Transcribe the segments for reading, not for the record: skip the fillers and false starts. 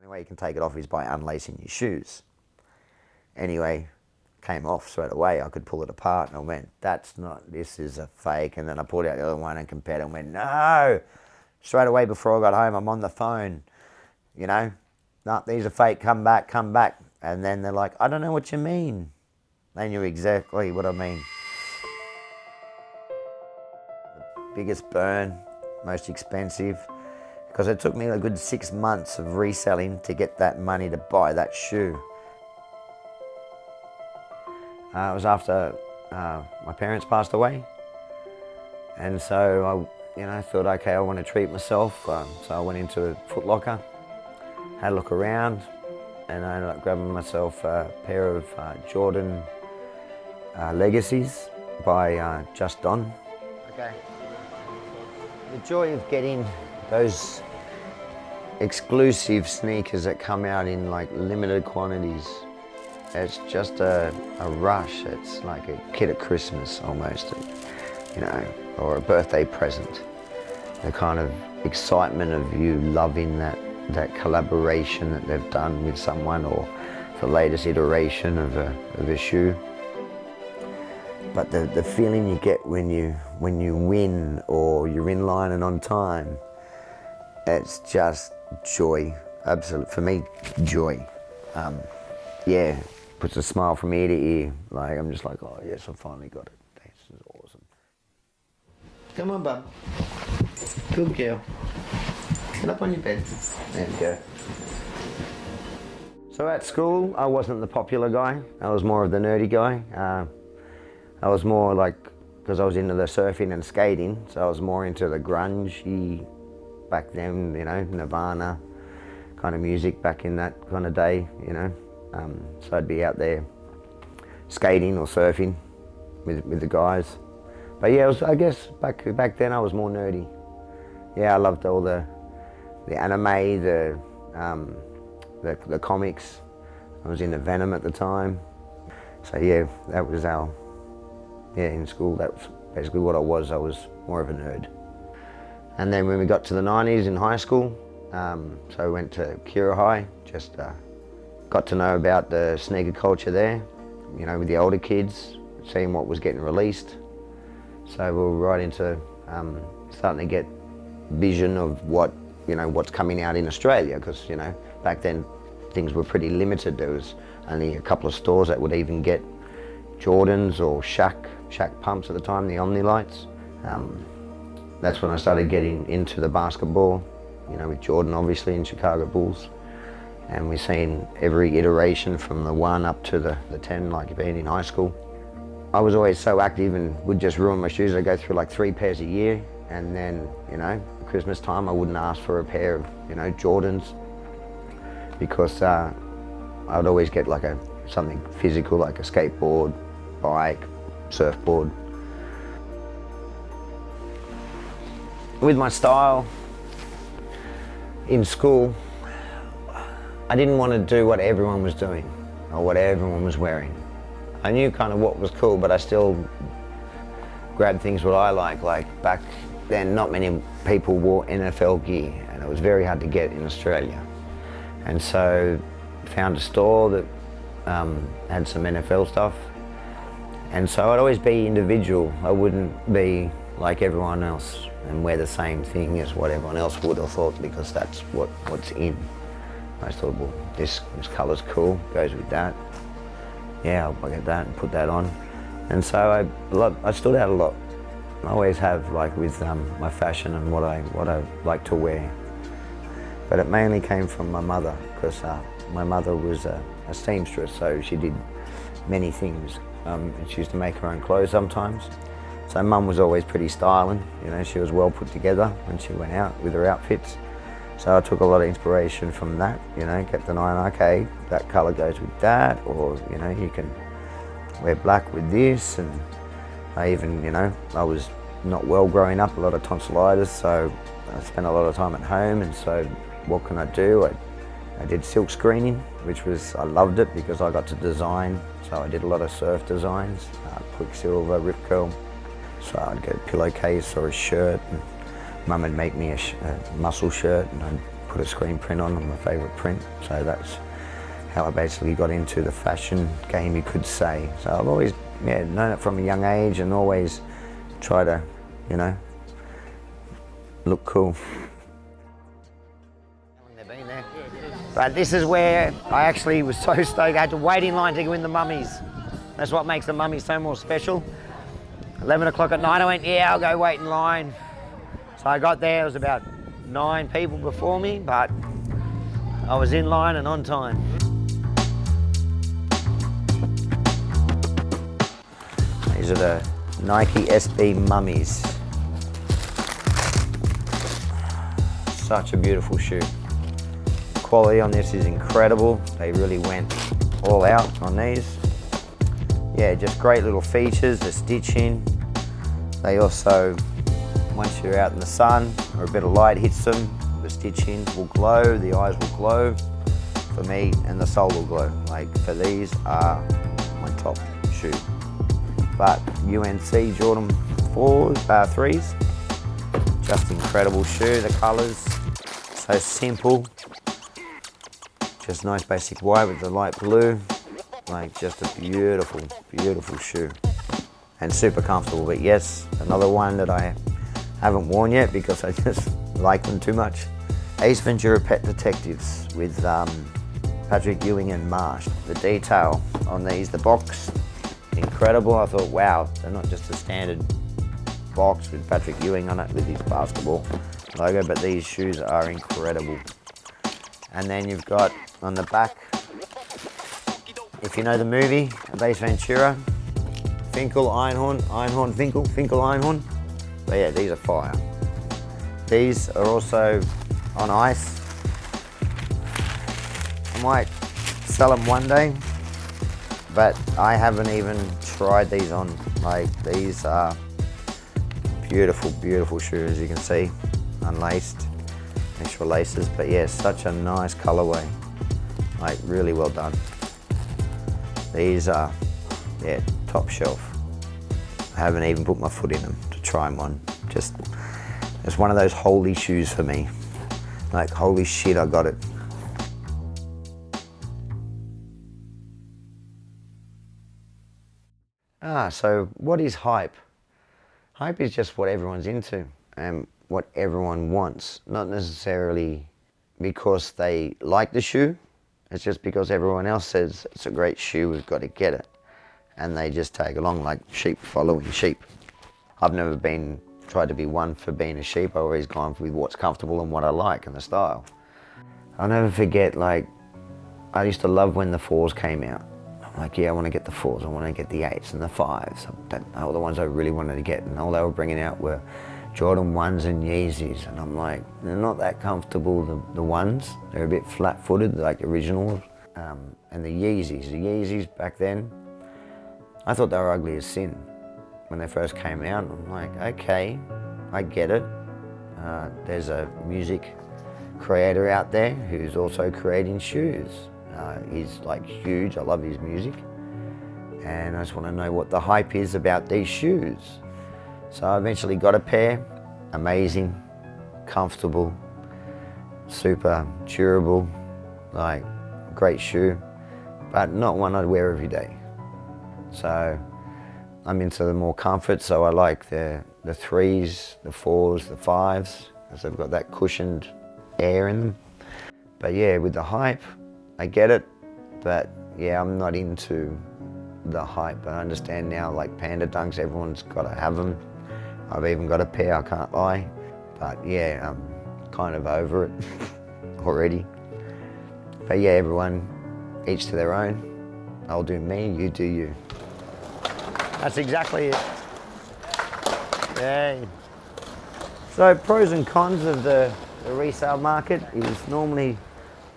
only way you can take it off is by unlacing your shoes. Anyway, came off straight away. I could pull it apart and I went, this is a fake. And then I pulled out the other one and compared and went, no. Straight away before I got home, I'm on the phone, you know, no, these are fake, come back, come back. And then they're like, I don't know what you mean. They knew exactly what I mean. The biggest burn, most expensive, because it took me a good 6 months of reselling to get that money to buy that shoe. It was after my parents passed away, and so I thought, okay, I want to treat myself. So I went into a Foot Locker, had a look around, and I ended up grabbing myself a pair of Jordan Legacies by Just Don. Okay. The joy of getting those exclusive sneakers that come out in like limited quantities. It's just a rush. It's like a kid at Christmas almost, you know, or a birthday present. The kind of excitement of you loving that collaboration that they've done with someone, or the latest iteration of a shoe. But the feeling you get when you win, or you're in line and on time, it's just joy. Absolute, for me, joy. Yeah. Puts a smile from ear to ear. Like, I'm just like, oh yes, I finally got it. This is awesome. Come on, bub. Good girl. Get up on your bed. There we go. So at school, I wasn't the popular guy. I was more of the nerdy guy. I was more like, because I was into the surfing and skating, so I was more into the grungy back then, you know, Nirvana kind of music back in that kind of day, you know. So I'd be out there skating or surfing with the guys. But yeah, I guess back then I was more nerdy. Yeah, I loved all the anime, the comics. I was into Venom at the time. So yeah, that was in school, that was basically what I was. I was more of a nerd. And then when we got to the 90s in high school, so I went to Kira High, just got to know about the sneaker culture there, you know, with the older kids, seeing what was getting released. So we were right into starting to get vision of what's coming out in Australia, because, you know, back then things were pretty limited. There was only a couple of stores that would even get Jordans or Shaq pumps at the time, the Omni lights. That's when I started getting into the basketball, you know, with Jordan obviously in Chicago Bulls. And we've seen every iteration from the 1 up to the 10, like being in high school. I was always so active and would just ruin my shoes. I'd go through like 3 pairs a year, and then, you know, Christmas time I wouldn't ask for a pair of, you know, Jordans, because I'd always get like something physical, like a skateboard, bike, surfboard. With my style in school, I didn't want to do what everyone was doing or what everyone was wearing. I knew kind of what was cool, but I still grabbed things what I like. Like back then, not many people wore NFL gear, and it was very hard to get in Australia. And so found a store that had some NFL stuff. And so I'd always be individual. I wouldn't be like everyone else and wear the same thing as what everyone else would have thought, because that's what's in. I thought, well, this colour's cool, goes with that. Yeah, I'll get that and put that on. And so I stood out a lot. I always have, like with my fashion and what I like to wear. But it mainly came from my mother, because my mother was a seamstress, so she did many things. And she used to make her own clothes sometimes. So Mum was always pretty styling, you know, she was well put together when she went out with her outfits. So I took a lot of inspiration from that, you know, kept an eye on, okay, that colour goes with that, or, you know, you can wear black with this. And I even, you know, I was not well growing up, a lot of tonsillitis, so I spent a lot of time at home, and so what can I do? I did silk screening, which was, I loved it because I got to design. So I did a lot of surf designs, Quicksilver, Rip Curl. So I'd get a pillowcase or a shirt, and Mum would make me a muscle shirt, and I'd put a screen print on my favourite print. So that's how I basically got into the fashion game, you could say. So I've always known it from a young age and always try to, you know, look cool. They've been there. But this is where I actually was so stoked. I had to wait in line to go in the mummies. That's what makes the mummies so more special. 11 o'clock at night, I went, yeah, I'll go wait in line. So I got there, it was about 9 people before me, but I was in line and on time. These are the Nike SB mummies. Such a beautiful shoe. Quality on this is incredible. They really went all out on these. Yeah, just great little features, the stitching. They also, once you're out in the sun or a bit of light hits them, the stitching will glow, the eyes will glow for me, and the sole will glow. Like, for these are my top shoe. But UNC Jordan 3s, just incredible shoe. The colours, so simple. Just nice basic white with the light blue. Like, just a beautiful, beautiful shoe. And super comfortable. But yes, another one that I haven't worn yet because I just like them too much. Ace Ventura Pet Detectives with Patrick Ewing and Marsh. The detail on these, the box, incredible. I thought, wow, they're not just a standard box with Patrick Ewing on it with his basketball logo, but these shoes are incredible. And then you've got on the back, if you know the movie, Ace Ventura, Finkel, Einhorn, Finkel, Einhorn. But yeah, these are fire. These are also on ice. I might sell them one day, but I haven't even tried these on. Like, these are beautiful, beautiful shoes, as you can see, unlaced, extra laces. But yeah, such a nice colorway. Like, really well done. These are, yeah, top shelf. I haven't even put my foot in them to try them on. Just, it's one of those holy shoes for me. Like, holy shit, I got it. So what is hype? Hype is just what everyone's into and what everyone wants. Not necessarily because they like the shoe. It's just because everyone else says it's a great shoe, we've got to get it. And they just tag along like sheep following sheep. I've never tried to be one for being a sheep. I've always gone with what's comfortable and what I like and the style. I'll never forget, like, I used to love when the 4s came out. I'm like, yeah, I want to get the 4s, I want to get the 8s and the 5s. All the ones I really wanted to get, and all they were bringing out were Jordan 1s and Yeezys, and I'm like, they're not that comfortable, the 1s. They're a bit flat-footed, like the originals. And the Yeezys back then, I thought they were ugly as sin when they first came out. I'm like, okay, I get it. There's a music creator out there who's also creating shoes. He's like huge, I love his music. And I just want to know what the hype is about these shoes. So I eventually got a pair, amazing, comfortable, super durable, like great shoe, but not one I'd wear every day. So I'm into the more comfort, so I like the 3s, the 4s, the 5s, because they've got that cushioned air in them. But yeah, with the hype, I get it, but yeah, I'm not into the hype. I understand now, like Panda Dunks, everyone's got to have them. I've even got a pair, I can't lie. But yeah, I'm kind of over it already. But yeah, everyone, each to their own. I'll do me, you do you. That's exactly it. Yay. So pros and cons of the resale market is normally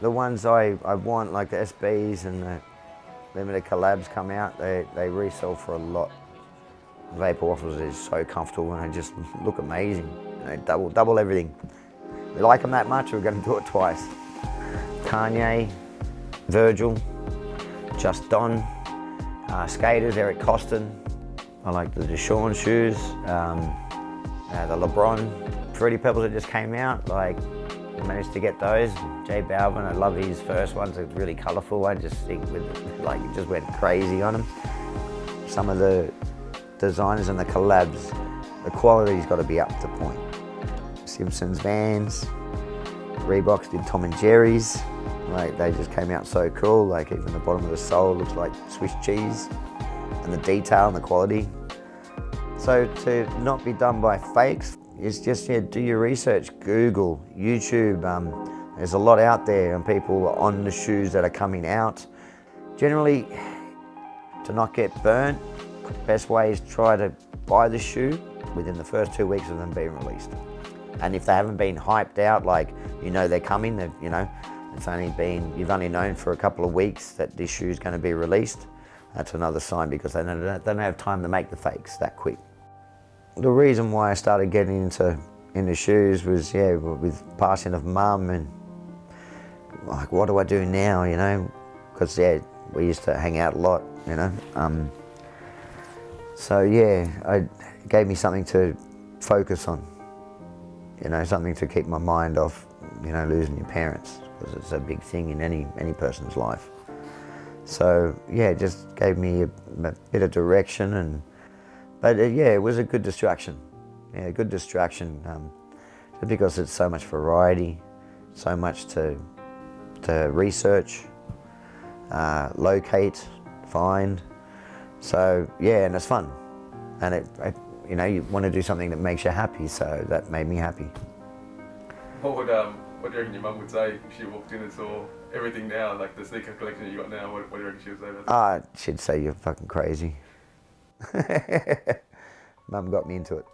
the ones I want, like the SBs and the limited collabs come out, they resell for a lot. Vapor Waffles is so comfortable and they just look amazing. They double everything. We like them that much, we're going to do it twice. Kanye, Virgil, Just Don, skaters, Eric Costin. I like the Deshaun shoes, the LeBron Fruity Pebbles that just came out. Like, I managed to get those. J Balvin, I love his first ones. They're really colourful. I just think like he just went crazy on them. Some of the designers and the collabs, the quality's got to be up to point. Simpsons Vans, Reeboks did Tom and Jerry's. Like they just came out so cool. Like even the bottom of the sole looks like Swiss cheese, and the detail and the quality. So to not be done by fakes, it's just, yeah, do your research, Google, YouTube. There's a lot out there and people on the shoes that are coming out. Generally, to not get burnt, best way is try to buy the shoe within the first 2 weeks of them being released. And if they haven't been hyped out, like, they're coming, you've only known for a couple of weeks that this shoe's going to be released, that's another sign, because they don't have time to make the fakes that quick. The reason why I started getting into shoes was, with passing of mum, and like, what do I do now, because, we used to hang out a lot, so it gave me something to focus on, something to keep my mind off, losing your parents, because it's a big thing in any person's life. So it just gave me a bit of direction, but it was a good distraction. Yeah, good distraction, just because it's so much variety, so much to research, locate, find. So and it's fun, and you want to do something that makes you happy. So that made me happy. What do you reckon your mum would say if she walked in and saw everything now, like the sneaker collection that you got now? What do you reckon she would say about that? She'd say you're fucking crazy. Mum got me into it.